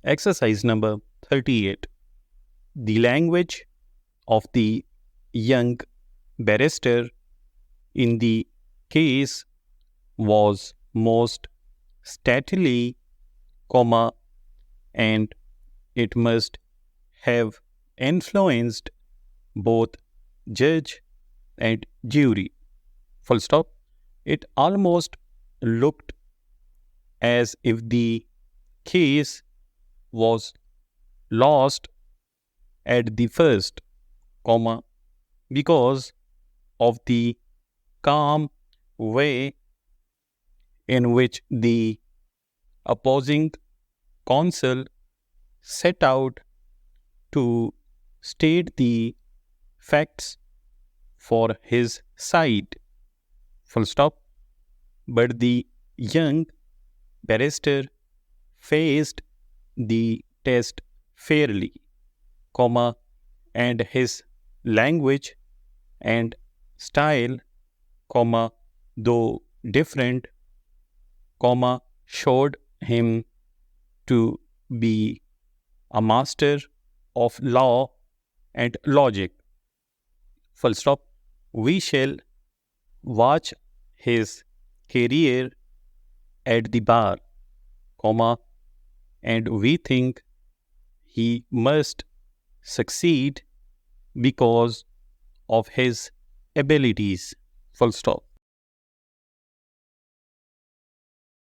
Exercise number 38. The language of the young barrister in the case was most stately, and it must have influenced both judge and jury. Full stop. It almost looked as if the case was lost at the first, because of the calm way in which the opposing counsel set out to state the facts for his side. Full stop. But the young barrister faced the test fairly, and his language and style, though different, showed him to be a master of law and logic. Full stop. We shall watch his career at the bar, and we think he must succeed because of his abilities. Full stop.